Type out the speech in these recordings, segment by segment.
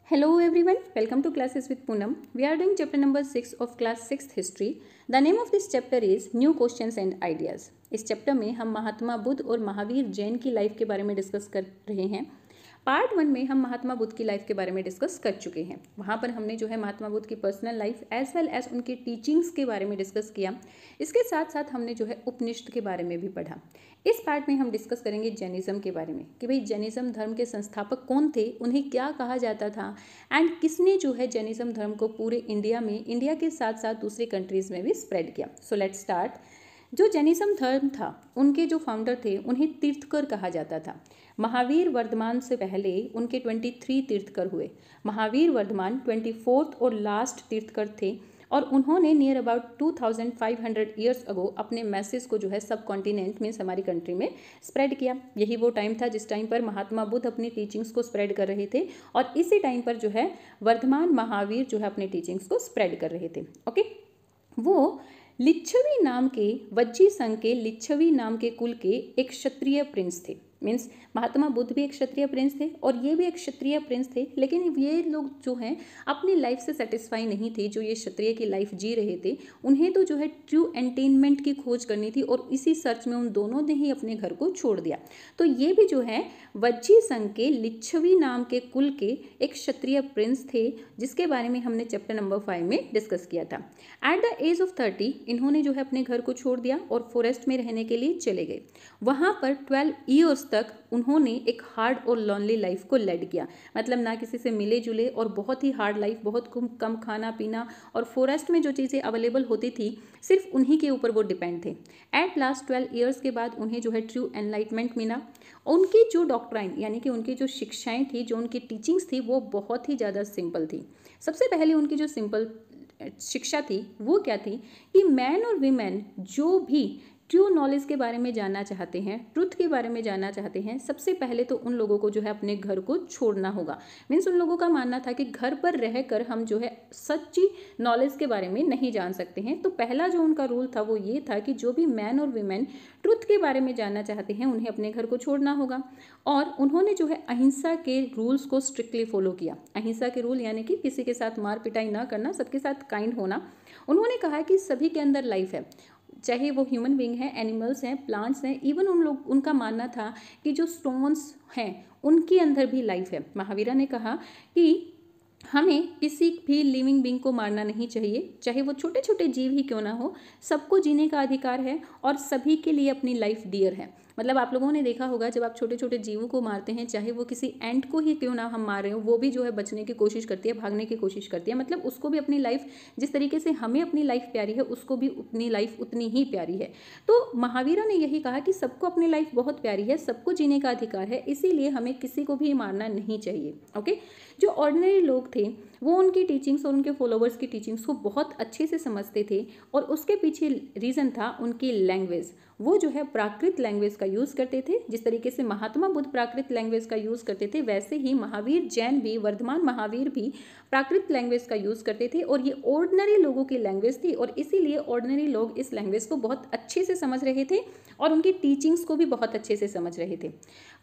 Hello everyone, welcome to Classes with Poonam. We are doing chapter number 6 of class 6th history. The name of this chapter is New Questions and Ideas. इस chapter में हम महात्मा बुद्ध और महावीर जैन की life के बारे में discuss कर रहे हैं। पार्ट 1 में हम महात्मा बुद्ध की लाइफ के बारे में डिस्कस कर चुके हैं। वहाँ पर हमने जो है महात्मा बुद्ध की personal life as well as उनकी टीचिंग्स के बारे में डिस्कस किया। इसके साथ साथ हमने जो है उपनिषद के बारे में भी पढ़ा। इस पार्ट में हम डिस्कस करेंगे जैनिज्म के बारे में कि भाई जैनिज्म धर्म के संस्थापक कौन थे, उन्हें क्या कहा जाता था एंड किसने जो है जैनिज्म धर्म को पूरे इंडिया के साथ साथ दूसरी कंट्रीज़ में भी स्प्रेड किया। So let's start. जो जैनिज्म धर्म था उनके जो फाउंडर थे उन्हें तीर्थकर कहा जाता था। महावीर वर्धमान से पहले उनके 23 तीर्थकर हुए। महावीर वर्धमान 24th और लास्ट तीर्थकर थे और उन्होंने नियर अबाउट 2500 ईयर्स अगो अपने मैसेज को जो है सब कॉन्टिनेंट में हमारी कंट्री में स्प्रेड किया। यही वो टाइम था जिस टाइम पर महात्मा बुद्ध अपनी टीचिंग्स को स्प्रेड कर रहे थे और इसी टाइम पर जो है वर्धमान महावीर जो है अपने टीचिंग्स को स्प्रेड कर रहे थे। ओके, वो लिच्छवी नाम के वज्जी संघ के लिच्छवी नाम के कुल के एक क्षत्रिय प्रिंस थे। मीन्स महात्मा बुद्ध भी एक क्षत्रिय प्रिंस थे और ये भी एक क्षत्रिय प्रिंस थे, लेकिन ये लोग जो हैं अपनी लाइफ से सेटिस्फाई नहीं थे। जो ये क्षत्रिय की लाइफ जी रहे थे उन्हें तो जो है ट्रू एंटेनमेंट की खोज करनी थी और इसी सर्च में उन दोनों ने ही अपने घर को छोड़ दिया। तो ये भी जो है वज्जी संघ के लिच्छवी नाम के कुल के एक क्षत्रिय प्रिंस थे, जिसके बारे में हमने चैप्टर नंबर 5 में डिस्कस किया था। एट द एज ऑफ 30 इन्होंने जो है अपने घर को छोड़ दिया और फॉरेस्ट में रहने के लिए चले गए। वहाँ पर 12 ईयर्स तक उन्होंने एक हार्ड और लॉनली लाइफ को लेड किया। मतलब ना किसी से मिले जुले और बहुत ही हार्ड लाइफ, बहुत कम खाना पीना और फॉरेस्ट में जो चीज़ें अवेलेबल होती थी सिर्फ उन्हीं के ऊपर वो डिपेंड थे। एट लास्ट 12 ईयर्स के बाद उन्हें जो है ट्रू एनलाइटमेंट मिला। उनकी जो डॉक्ट्राइन यानी कि उनकी जो शिक्षाएं थी, जो उनकी टीचिंग्स थी, वो बहुत ही ज़्यादा सिंपल थी। सबसे पहले उनकी जो सिंपल शिक्षा थी वो क्या थी कि मैन और वीमेन जो भी ट्रू नॉलेज के बारे में जानना चाहते हैं, ट्रुथ के बारे में जानना चाहते हैं, सबसे पहले तो उन लोगों को जो है अपने घर को छोड़ना होगा। मीन्स उन लोगों का मानना था कि घर पर रहकर हम जो है सच्ची नॉलेज के बारे में नहीं जान सकते हैं। तो पहला जो उनका रूल था वो ये था कि जो भी मैन और वीमेन ट्रुथ के बारे में जानना चाहते हैं उन्हें अपने घर को छोड़ना होगा। और उन्होंने जो है अहिंसा के रूल्स को स्ट्रिक्टली फॉलो किया। अहिंसा के रूल यानी कि किसी के साथ मार पिटाई ना करना, सबके साथ काइंड होना। उन्होंने कहा कि सभी के अंदर लाइफ है, चाहे वो ह्यूमन बीइंग है, एनिमल्स हैं, प्लांट्स हैं, इवन उनका मानना था कि जो स्टोन्स हैं उनके अंदर भी लाइफ है। महावीरा ने कहा कि हमें किसी भी लिविंग बीइंग को मारना नहीं चाहिए, चाहे वो छोटे छोटे जीव ही क्यों ना हो, सबको जीने का अधिकार है और सभी के लिए अपनी लाइफ डियर है। मतलब आप लोगों ने देखा होगा जब आप छोटे छोटे जीवों को मारते हैं, चाहे वो किसी एंट को ही क्यों ना हम मार रहे हो, वो भी जो है बचने की कोशिश करती है, भागने की कोशिश करती है। मतलब उसको भी अपनी लाइफ, जिस तरीके से हमें अपनी लाइफ प्यारी है उसको भी अपनी लाइफ उतनी ही प्यारी है। तो महावीरा ने यही कहा कि सबको अपनी लाइफ बहुत प्यारी है, सबको जीने का अधिकार है, इसीलिए हमें किसी को भी मारना नहीं चाहिए। ओके, जो ऑर्डिनरी लोग थे वो उनकी टीचिंग्स और उनके फॉलोवर्स की टीचिंग्स को बहुत अच्छे से समझते थे और उसके पीछे रीज़न था उनकी लैंग्वेज। वो जो है प्राकृत लैंग्वेज का यूज़ करते थे। जिस तरीके से महात्मा बुद्ध प्राकृत लैंग्वेज का यूज़ करते थे, वैसे ही महावीर जैन भी, वर्धमान महावीर भी प्राकृत लैंग्वेज का यूज़ करते थे और ये ऑर्डिनरी लोगों की लैंग्वेज थी और इसीलिए ऑर्डिनरी लोग इस लैंग्वेज को बहुत अच्छे से समझ रहे थे और उनकी टीचिंग्स को भी बहुत अच्छे से समझ रहे थे।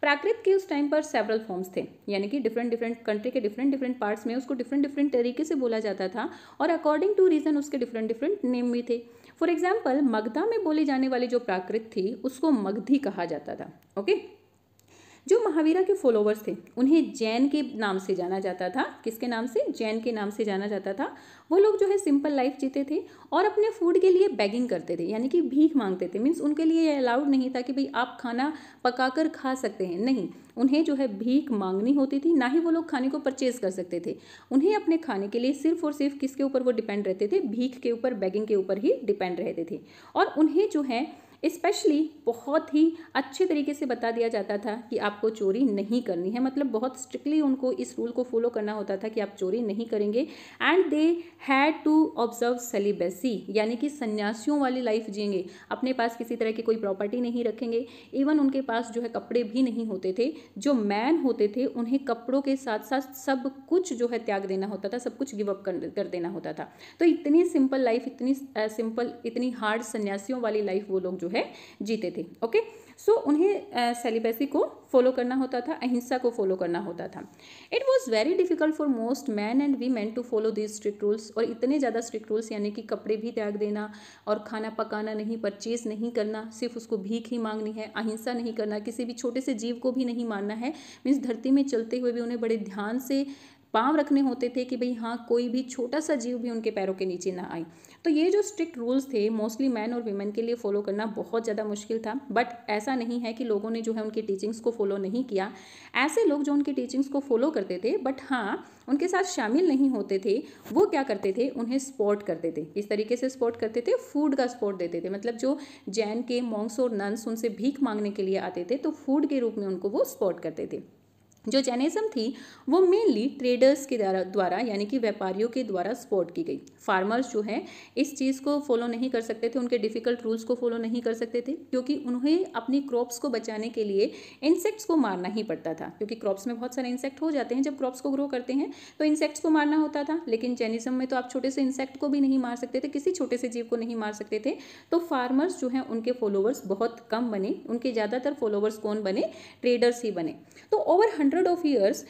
प्राकृत के उस टाइम पर सेवरल फॉर्म्स थे, यानी कि डिफरेंट कंट्री के डिफरेंट पार्ट्स में उसको डिफरेंट तरीके से बोला जाता था और अकॉर्डिंग टू रीजन उसके डिफरेंट नेम भी थे। फॉर एग्जाम्पल मगधा में बोली जाने वाली जो प्राकृत थी उसको मगधी कहा जाता था। ओके, जो महावीरा के फॉलोवर्स थे उन्हें जैन के नाम से जाना जाता था। किसके नाम से? जैन के नाम से जाना जाता था। वो लोग जो है सिंपल लाइफ जीते थे और अपने फूड के लिए बेगिंग करते थे, यानी कि भीख मांगते थे। मीन्स उनके लिए ये अलाउड नहीं था कि भाई आप खाना पकाकर खा सकते हैं, नहीं, उन्हें जो है भीख मांगनी होती थी। ना ही वो लोग खाने को परचेज कर सकते थे। उन्हें अपने खाने के लिए सिर्फ और सिर्फ किसके ऊपर वो डिपेंड रहते थे? भीख के ऊपर, बेगिंग के ऊपर ही डिपेंड रहते थे। और उन्हें जो है स्पेशली बहुत ही अच्छे तरीके से बता दिया जाता था कि आपको चोरी नहीं करनी है। मतलब बहुत स्ट्रिक्टली उनको इस रूल को फॉलो करना होता था कि आप चोरी नहीं करेंगे। And they had to observe celibacy, यानी कि सन्यासियों वाली लाइफ जिएंगे। अपने पास किसी तरह की कोई प्रॉपर्टी नहीं रखेंगे। इवन उनके पास जो है कपड़े भी नहीं होते थे। जो मैन होते थे उन्हें कपड़ों के साथ साथ सब कुछ जो है त्याग देना होता था, सब कुछ गिव अप कर देना होता था। तो इतनी सिंपल लाइफ, इतनी सिंपल, इतनी हार्ड सन्यासियों वाली लाइफ वो लोग जो है जीते थे। ओके, सो उन्हें सेलिबेसी को फॉलो करना होता था, अहिंसा को फॉलो करना होता था। It was very difficult for most man and women to follow these strict rules, और इतने ज़्यादा स्ट्रिक्ट रूल्स यानी कि कपड़े भी त्याग देना और खाना पकाना नहीं, परचेज नहीं करना, सिर्फ उसको भीख ही मांगनी है, अहिंसा नहीं करना, किसी भी छोटे से जीव को भी नहीं मारना है। मीन्स धरती में चलते हुए भी उन्हें बड़े ध्यान से पाँव रखने होते थे कि भाई हाँ कोई भी छोटा सा जीव भी उनके पैरों के नीचे ना आए। तो ये जो स्ट्रिक्ट रूल्स थे मोस्टली मैन और वीमेन के लिए फॉलो करना बहुत ज़्यादा मुश्किल था। बट ऐसा नहीं है कि लोगों ने जो है उनकी टीचिंग्स को फॉलो नहीं किया। ऐसे लोग जो उनकी टीचिंग्स को फॉलो करते थे बट हाँ उनके साथ शामिल नहीं होते थे, वो क्या करते थे, उन्हें सपोर्ट करते थे। इस तरीके से सपोर्ट करते थे, फूड का सपोर्ट देते थे। मतलब जो जैन के मॉन्क्स और नन्स उनसे भीख मांगने के लिए आते थे तो फूड के रूप में उनको वो सपोर्ट करते थे। जो जैनिज्म थी वो मेनली ट्रेडर्स के द्वारा यानी कि व्यापारियों के द्वारा सपोर्ट की गई। फार्मर्स जो है इस चीज़ को फॉलो नहीं कर सकते थे, उनके डिफ़िकल्ट रूल्स को फॉलो नहीं कर सकते थे, क्योंकि उन्हें अपनी क्रॉप्स को बचाने के लिए इंसेक्ट्स को मारना ही पड़ता था, क्योंकि क्रॉप्स में बहुत सारे इंसेक्ट हो जाते हैं जब क्रॉप्स को ग्रो करते हैं, तो इंसेक्ट्स को मारना होता था। लेकिन जैनिज्म में तो आप छोटे से इंसेक्ट को भी नहीं मार सकते थे, किसी छोटे से जीव को नहीं मार सकते थे। तो फार्मर्स जो हैं उनके फॉलोवर्स बहुत कम बने, उनके ज़्यादातर फॉलोवर्स कौन बने, ट्रेडर्स ही बने। तो ओवर 100 ऑफ ईयर्स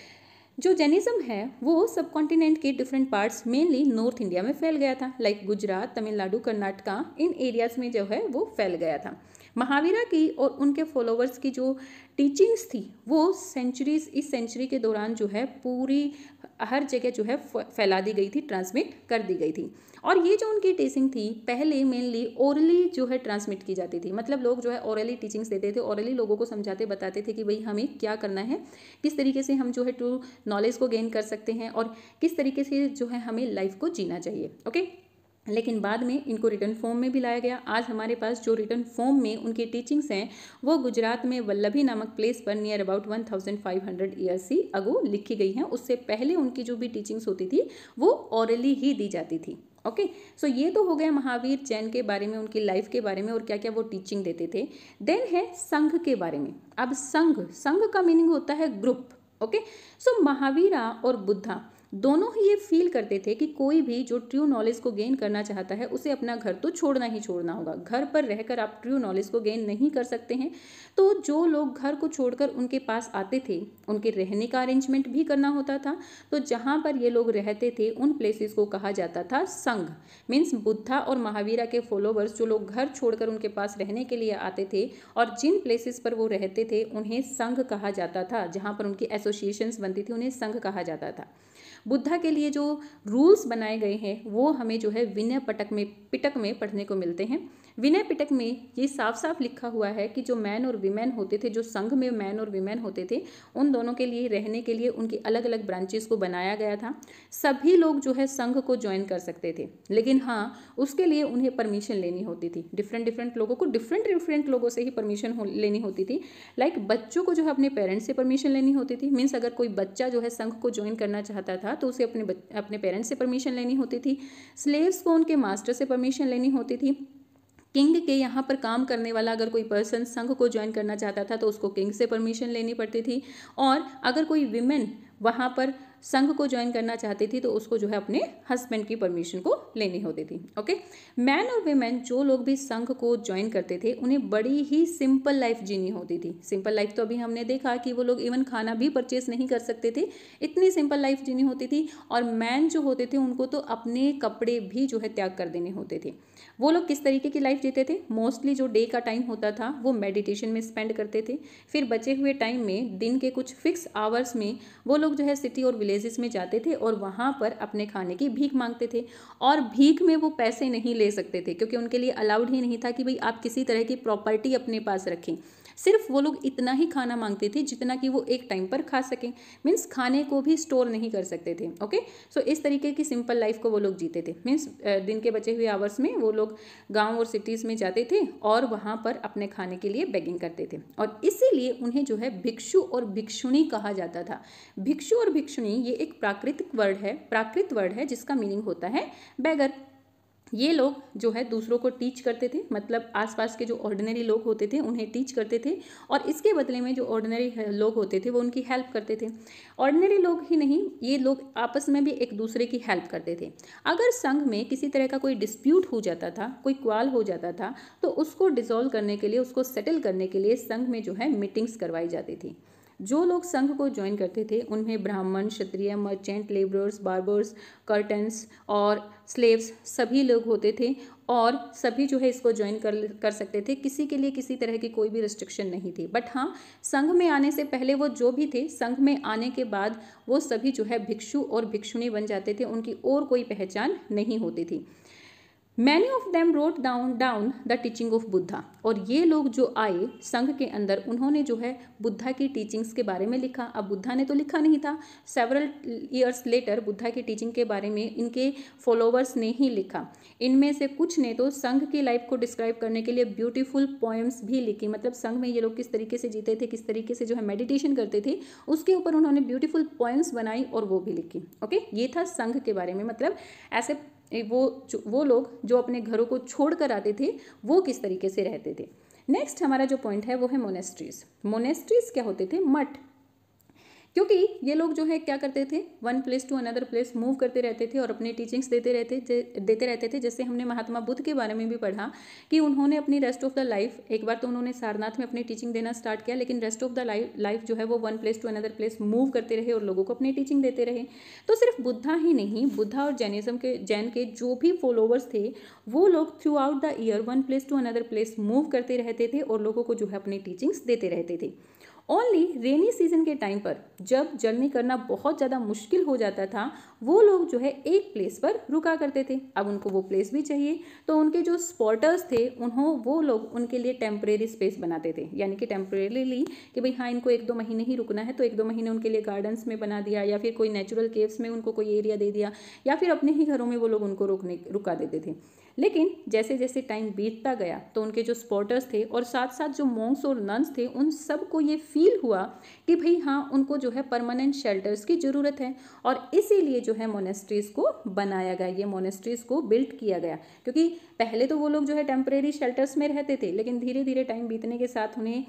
जो जैनिज्म है वो सब कॉन्टिनेंट के different parts mainly north India में फैल गया था, लाइक गुजरात, तमिलनाडु, कर्नाटका, इन एरियाज में जो है वो फैल गया था। महावीरा की और उनके फॉलोवर्स की जो टीचिंग्स थी वो सेंचुरीज, इस सेंचुरी के दौरान जो है पूरी हर जगह जो है फैला दी गई थी, ट्रांसमिट कर दी गई थी। और ये जो उनकी टीचिंग थी पहले मेनली ओरली जो है ट्रांसमिट की जाती थी। मतलब लोग जो है ओरली टीचिंग्स देते थे, ओरली लोगों को समझाते बताते थे कि भाई हमें क्या करना है, किस तरीके से हम जो है ट्रू नॉलेज को गेन कर सकते हैं और किस तरीके से जो है हमें लाइफ को जीना चाहिए। ओके, लेकिन बाद में इनको रिटर्न फॉर्म में भी लाया गया। आज हमारे पास जो रिटर्न फॉर्म में उनकी टीचिंग्स हैं वो गुजरात में वल्लभी नामक प्लेस पर नियर अबाउट 1500 ईयर्स ही अगो लिखी गई हैं। उससे पहले उनकी जो भी टीचिंग्स होती थी वो ऑरली ही दी जाती थी। ओके, सो ये तो हो गया महावीर जैन के बारे में, उनकी लाइफ के बारे में और क्या क्या वो टीचिंग देते थे। देन है संघ के बारे में। अब संघ का मीनिंग होता है ग्रुप। ओके, सो महावीरा और बुद्धा दोनों ही ये फील करते थे कि कोई भी जो ट्रू नॉलेज को गेन करना चाहता है उसे अपना घर तो छोड़ना ही छोड़ना होगा। घर पर रहकर आप ट्रू नॉलेज को गेन नहीं कर सकते हैं। तो जो लोग घर को छोड़कर उनके पास आते थे उनके रहने का अरेंजमेंट भी करना होता था। तो जहाँ पर ये लोग रहते थे उन प्लेसेस को कहा जाता था संघ। मीन्स बुद्धा और महावीरा के फॉलोवर्स जो लोग घर छोड़कर उनके पास रहने के लिए आते थे और जिन प्लेसेस पर वो रहते थे उन्हें संघ कहा जाता था। जहाँ पर उनकी एसोसिएशंस बनती थी उन्हें संघ कहा जाता था। बुद्धा के लिए जो रूल्स बनाए गए हैं वो हमें जो है विनय पिटक में पढ़ने को मिलते हैं। विनय पिटक में ये साफ साफ लिखा हुआ है कि जो मैन और वीमेन होते थे, जो संघ में मैन और वीमेन होते थे, उन दोनों के लिए रहने के लिए उनकी अलग अलग ब्रांचेस को बनाया गया था। सभी लोग जो है संघ को ज्वाइन कर सकते थे, लेकिन हाँ उसके लिए उन्हें परमिशन लेनी होती थी। डिफरेंट लोगों को डिफरेंट लोगों से ही परमिशन लेनी होती थी। लाइक बच्चों को जो है अपने पेरेंट्स से परमिशन लेनी होती थी। मीन्स अगर कोई बच्चा जो है संघ को ज्वाइन करना चाहता था तो उसे अपने पेरेंट्स से परमिशन लेनी होती थी। स्लेव्स को उनके मास्टर से परमिशन लेनी होती थी। किंग के यहाँ पर काम करने वाला अगर कोई पर्सन संघ को ज्वाइन करना चाहता था तो उसको किंग से परमिशन लेनी पड़ती थी। और अगर कोई विमेन वहाँ पर संघ को ज्वाइन करना चाहती थी तो उसको जो है अपने हस्बैंड की परमिशन को लेनी होती थी। ओके, मैन और विमेन जो लोग भी संघ को ज्वाइन करते थे उन्हें बड़ी ही सिंपल लाइफ जीनी होती थी। सिंपल लाइफ तो अभी हमने देखा कि वो लोग इवन खाना भी परचेज नहीं कर सकते थे, इतनी सिंपल लाइफ जीनी होती थी। और मैन जो होते थे उनको तो अपने कपड़े भी जो है त्याग कर देने होते थे। वो लोग किस तरीके की लाइफ जीते थे, मोस्टली जो डे का टाइम होता था वो मेडिटेशन में स्पेंड करते थे। फिर बचे हुए टाइम में दिन के कुछ फिक्स आवर्स में वो लोग जो है सिटी और विलेजेस में जाते थे और वहाँ पर अपने खाने की भीख मांगते थे। और भीख में वो पैसे नहीं ले सकते थे क्योंकि उनके लिए अलाउड ही नहीं था कि भाई आप किसी तरह की प्रॉपर्टी अपने पास रखें। सिर्फ वो लोग इतना ही खाना मांगते थे जितना कि वो एक टाइम पर खा सकें। मीन्स खाने को भी स्टोर नहीं कर सकते थे। ओके, सो इस तरीके की सिंपल लाइफ को वो लोग जीते थे। मीन्स दिन के बचे हुए आवर्स में वो लोग गांव और सिटीज़ में जाते थे और वहाँ पर अपने खाने के लिए बेगिंग करते थे। और इसीलिए उन्हें जो है भिक्षु और भिक्षुणी कहा जाता था। भिक्षु और भिक्षुणी ये एक प्राकृत वर्ड है जिसका मीनिंग होता है बेगर। ये लोग जो है दूसरों को टीच करते थे, मतलब आसपास के जो ऑर्डिनरी लोग होते थे उन्हें टीच करते थे, और इसके बदले में जो ऑर्डिनरी लोग होते थे वो उनकी हेल्प करते थे। ऑर्डिनरी लोग ही नहीं, ये लोग आपस में भी एक दूसरे की हेल्प करते थे। अगर संघ में किसी तरह का कोई डिस्प्यूट हो जाता था, कोई क्वाल हो जाता था, तो उसको डिसॉल्व करने के लिए, उसको सेटल करने के लिए संघ में जो है मीटिंग्स करवाई जाती थी। जो लोग संघ को ज्वाइन करते थे उनमें ब्राह्मण, क्षत्रिय, मर्चेंट, लेबरर्स, बार्बर्स, कर्टन्स और स्लेव्स सभी लोग होते थे, और सभी जो है इसको ज्वाइन कर सकते थे। किसी के लिए किसी तरह की कोई भी रिस्ट्रिक्शन नहीं थी। बट हाँ, संघ में आने से पहले वो जो भी थे, संघ में आने के बाद वो सभी जो है भिक्षु और भिक्षुणी बन जाते थे, उनकी और कोई पहचान नहीं होती थी। Many of them wrote down the teaching of Buddha, और ये लोग जो आए संघ के अंदर, उन्होंने जो है बुद्धा की टीचिंग्स के बारे में लिखा। अब बुद्धा ने तो लिखा नहीं था, सेवरल ईयर्स लेटर बुद्धा की टीचिंग के बारे में इनके फॉलोवर्स ने ही लिखा। इनमें से कुछ ने तो संघ की लाइफ को डिस्क्राइब करने के लिए ब्यूटीफुल पोएम्स भी लिखी, मतलब संघ में ये लोग किस तरीके से जीते थे, किस तरीके से जो है मेडिटेशन करते थे, उसके ऊपर उन्होंने ब्यूटीफुल पोएम्स बनाई और वो भी लिखी। ओके, ये था संघ के बारे में, मतलब ऐसे वो लोग जो अपने घरों को छोड़ कर आते थे वो किस तरीके से रहते थे। नेक्स्ट हमारा जो पॉइंट है वो है मोनेस्ट्रीज। मोनेस्ट्रीज क्या होते थे? मठ। क्योंकि ये लोग जो है क्या करते थे, one place to another place move करते रहते थे और अपनी टीचिंग्स देते रहते थे। जैसे हमने महात्मा बुद्ध के बारे में भी पढ़ा कि उन्होंने अपनी रेस्ट ऑफ द लाइफ, एक बार तो उन्होंने सारनाथ में अपनी टीचिंग देना स्टार्ट किया, लेकिन रेस्ट ऑफ द लाइफ जो है वो one place to another place move करते रहे और लोगों को अपनी टीचिंग देते रहे। तो सिर्फ बुद्धा ही नहीं, बुद्धा और जैन के जो भी फॉलोवर्स थे वो लोग throughout the year one place to another place move करते रहते थे और लोगों को जो है अपनी टीचिंग्स देते रहते थे। ओनली रेनी सीजन के टाइम पर जब जर्नी करना बहुत ज़्यादा मुश्किल हो जाता था, वो लोग जो है एक प्लेस पर रुका करते थे। अब उनको वो प्लेस भी चाहिए, तो उनके जो स्पॉटर्स थे वो लोग उनके लिए टेम्परेरी स्पेस बनाते थे, यानी कि टेम्परेरीली कि भाई हाँ इनको 1-2 महीने ही रुकना है, तो 1-2 महीने उनके लिए गार्डन्स में बना दिया, या फिर कोई नेचुरल केव्स में उनको कोई एरिया दे दिया, या फिर अपने ही घरों में वो लोग उनको रुका देते थे। लेकिन जैसे जैसे टाइम बीतता गया तो उनके जो स्पॉटर्स थे और साथ साथ जो मॉन्क्स और नन्स थे, उन सबको ये फील हुआ कि भाई हाँ उनको जो है परमानेंट शेल्टर्स की ज़रूरत है, और इसीलिए जो है मोनेस्ट्रीज़ को बनाया गया, ये मोनेस्ट्रीज़ को बिल्ड किया गया। क्योंकि पहले तो वो लोग जो है टेम्परेरी शेल्टर्स में रहते थे, लेकिन धीरे धीरे टाइम बीतने के साथ उन्हें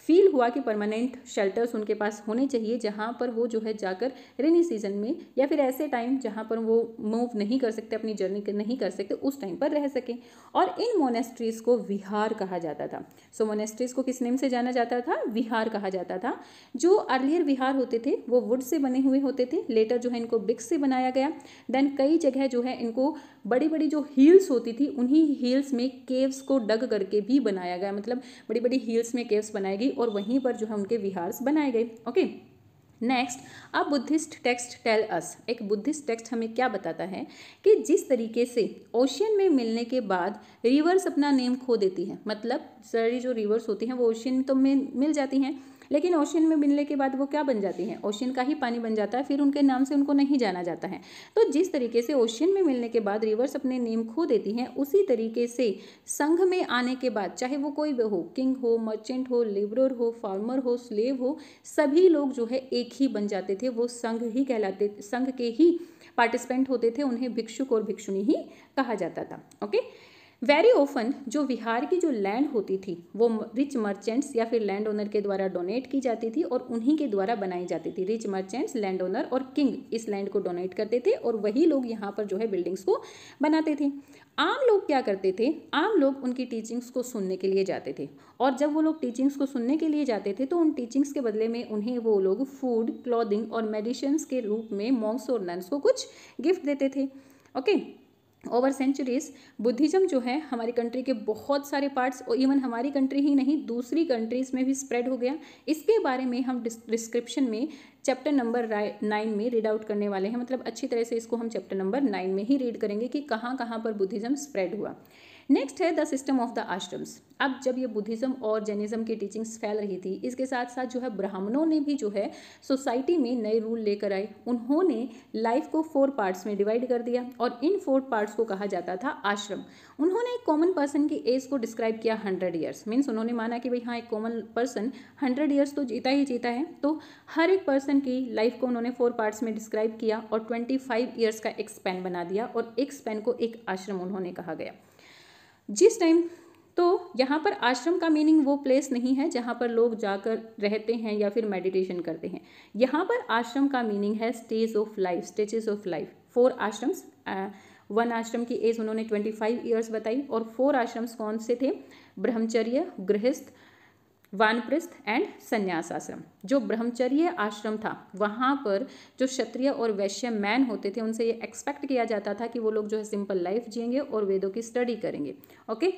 फील हुआ कि परमानेंट शेल्टर्स उनके पास होने चाहिए, जहाँ पर वो जो है जाकर रेनी सीजन में या फिर ऐसे टाइम जहाँ पर वो मूव नहीं कर सकते, अपनी जर्नी नहीं कर सकते, उस टाइम पर रह सकें। और इन मोनेस्ट्रीज को विहार कहा जाता था। सो मोनेस्ट्रीज को किस नेम से जाना जाता था? विहार कहा जाता था। जो अर्लियर विहार होते थे वो वुड से बने हुए होते थे, लेटर जो है इनको ब्रिक्स से बनाया गया। देन कई जगह जो है इनको बड़ी बड़ी जो हील्स होती थी उन्हीं हील्स में केव्स को डग करके भी बनाया गया, मतलब बड़ी बड़ी हील्स में केव्स बनाई गई और वहीं पर जो है उनके विहार्स बनाए गए। Okay, next, a Buddhist text tell us. एक बुद्धिस्ट टेक्स्ट हमें क्या बताता है कि जिस तरीके से ओशियन में मिलने के बाद रिवर्स अपना नेम खो देती है, मतलब सारी जो रिवर्स होती हैं वो ओशियन तो में मिल जाती हैं, लेकिन ओशियन में मिलने के बाद वो क्या बन जाती हैं? ओशियन का ही पानी बन जाता है, फिर उनके नाम से उनको नहीं जाना जाता है। तो जिस तरीके से ओशियन में मिलने के बाद रिवर्स अपने नेम खो देती हैं, उसी तरीके से संघ में आने के बाद चाहे वो कोई भी हो, किंग हो, मर्चेंट हो, लेबरर हो, फार्मर हो, स्लेव हो, सभी लोग जो है एक ही बन जाते थे। वो संघ ही कहलाते, संघ के ही पार्टिसिपेंट होते थे, उन्हें भिक्षुक और भिक्षुणी ही कहा जाता था। ओके, वेरी ऑफन जो विहार की जो लैंड होती थी वो रिच मर्चेंट्स या फिर लैंड ओनर के द्वारा डोनेट की जाती थी और उन्हीं के द्वारा बनाई जाती थी। रिच मर्चेंट्स, लैंड ओनर और किंग इस लैंड को डोनेट करते थे और वही लोग यहाँ पर जो है बिल्डिंग्स को बनाते थे। आम लोग क्या करते थे? आम लोग उनकी टीचिंग्स को सुनने के लिए जाते थे, और जब वो लोग टीचिंग्स को सुनने के लिए जाते थे तो उन टीचिंग्स के बदले में उन्हें वो लोग फूड, क्लॉथिंग और मेडिसिन्स के रूप में मॉन्क्स और नन्स को कुछ गिफ्ट देते थे। ओके, ओवर सेंचुरीज बुद्धिज़्म जो है हमारी कंट्री के बहुत सारे पार्ट्स और इवन हमारी कंट्री ही नहीं दूसरी कंट्रीज़ में भी स्प्रेड हो गया। इसके बारे में हम डिस्क्रिप्शन में चैप्टर नंबर 9 में रीड आउट करने वाले हैं, मतलब अच्छी तरह से इसको हम चैप्टर नंबर 9 में ही रीड करेंगे कि कहाँ कहाँ पर बुद्धिज़्म स्प्रेड हुआ। नेक्स्ट है the system of the ashrams. अब जब ये बुद्धिज़्म और जैनिज़्म की टीचिंग्स फैल रही थी, इसके साथ साथ जो है ब्राह्मणों ने भी जो है सोसाइटी में नए रूल लेकर आए। उन्होंने लाइफ को 4 पार्ट्स में डिवाइड कर दिया और इन 4 पार्ट्स को कहा जाता था आश्रम। उन्होंने एक कॉमन पर्सन की एज को डिस्क्राइब किया 100 ईयर्स। मीन्स उन्होंने माना कि भाई हाँ, एक कॉमन पर्सन 100 ईयर्स तो जीता ही जीता है। तो हर एक पर्सन की लाइफ को उन्होंने 4 पार्ट्स में डिस्क्राइब किया और 25 ईयर्स का एक स्पैन बना दिया और एक स्पैन को एक आश्रम उन्होंने कहा गया। जिस टाइम तो यहाँ पर आश्रम का मीनिंग वो प्लेस नहीं है जहाँ पर लोग जाकर रहते हैं या फिर मेडिटेशन करते हैं। यहाँ पर आश्रम का मीनिंग है stage of life, stages of life. 4 ashrams, 1 आश्रम की एज उन्होंने 25 ईयर्स बताई और 4 आश्रम्स कौन से थे? ब्रह्मचर्य, गृहस्थ, वानप्रस्थ एंड संन्यास आश्रम। जो ब्रह्मचर्य आश्रम था वहाँ पर जो क्षत्रिय और वैश्य मैन होते थे उनसे ये एक्सपेक्ट किया जाता था कि वो लोग जो है सिंपल लाइफ जिएंगे और वेदों की स्टडी करेंगे। ओके,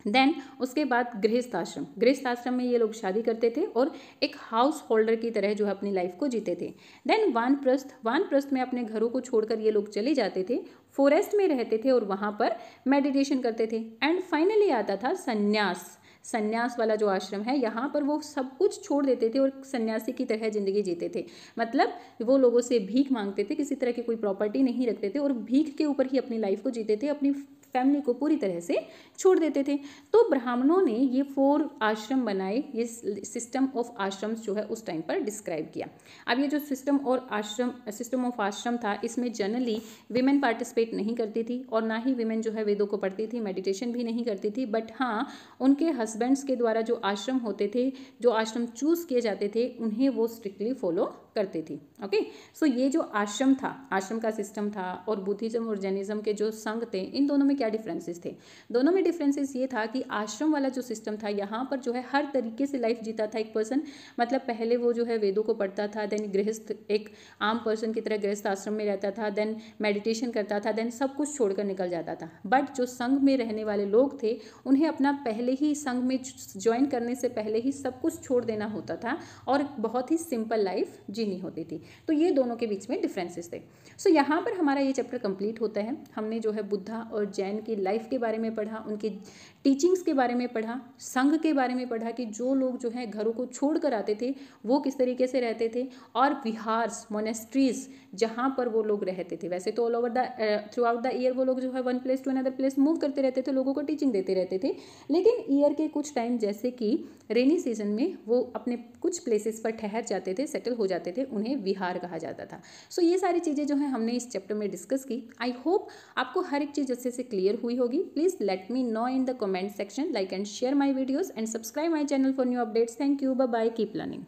देन उसके बाद गृहस्थ आश्रम। गृहस्थ आश्रम में ये लोग शादी करते थे और एक हाउस होल्डर की तरह जो है अपनी लाइफ को जीते थे। देन वानप्रस्थ, वानप्रस्थ में अपने घरों को छोड़कर ये लोग चले जाते थे, फॉरेस्ट में रहते थे और वहाँ पर मेडिटेशन करते थे। एंड फाइनली आता था संन्यास। संन्यास वाला जो आश्रम है यहाँ पर वो सब कुछ छोड़ देते थे और सन्यासी की तरह ज़िंदगी जीते थे। मतलब वो लोगों से भीख मांगते थे, किसी तरह की कोई प्रॉपर्टी नहीं रखते थे और भीख के ऊपर ही अपनी लाइफ को जीते थे, अपनी फैमिली को पूरी तरह से छोड़ देते थे। तो ब्राह्मणों ने ये 4 आश्रम बनाए, ये सिस्टम ऑफ आश्रम्स जो है उस टाइम पर डिस्क्राइब किया। अब ये जो सिस्टम ऑफ आश्रम था, इसमें जनरली विमेन पार्टिसिपेट नहीं करती थी और ना ही विमेन जो है वेदों को पढ़ती थी, मेडिटेशन भी नहीं करती थी। बट हाँ, उनके हस्बैंड्स के द्वारा जो आश्रम होते थे, जो आश्रम चूज़ किए जाते थे, उन्हें वो स्ट्रिक्टली फॉलो करती थी। ओके, सो ये जो आश्रम था, आश्रम का सिस्टम था और बुद्धिज्म और जैनिज्म के जो संघ थे, इन दोनों में क्या डिफरेंसेस थे? दोनों में डिफरेंसेस ये था कि आश्रम वाला जो सिस्टम था यहाँ पर जो है हर तरीके से लाइफ जीता था एक पर्सन। मतलब पहले वो जो है वेदों को पढ़ता था, देन गृहस्थ एक आम पर्सन की तरह गृहस्थ आश्रम में रहता था, देन मेडिटेशन करता था, देन सब कुछ छोड़कर निकल जाता था। बट जो संघ में रहने वाले लोग थे उन्हें अपना पहले ही संघ में ज्वाइन करने से पहले ही सब कुछ छोड़ देना होता था और बहुत ही सिंपल लाइफ जीनी होती थी। तो ये दोनों के बीच में डिफरेंसेस थे। सो यहाँ पर हमारा ये चैप्टर कंप्लीट होता है। हमने जो है बुद्धा और जैन की लाइफ के बारे में पढ़ा, उनकी टीचिंग्स के बारे में पढ़ा, संघ के बारे में पढ़ा कि जो लोग जो है घरों को छोड़ कर आते थे वो किस तरीके से रहते थे, और विहार्स, मोनेस्ट्रीज जहाँ पर वो लोग रहते थे। वैसे तो all over the throughout the year वो लोग जो है one place to another place move करते रहते थे, लोगों को टीचिंग देते रहते थे, लेकिन ईयर के कुछ टाइम जैसे कि रेनी सीजन में वो अपने कुछ प्लेसेस पर ठहर जाते थे, सेटल हो जाते थे, उन्हें विहार कहा जाता था। सो ये सारी चीज़ें जो है हमने इस चैप्टर में डिस्कस की। आई होप आपको हर एक चीज़ अच्छे से क्लियर हुई होगी। Please let me know in the comment section, like and share my videos and subscribe my channel for new updates. Thank you, bye bye, keep learning.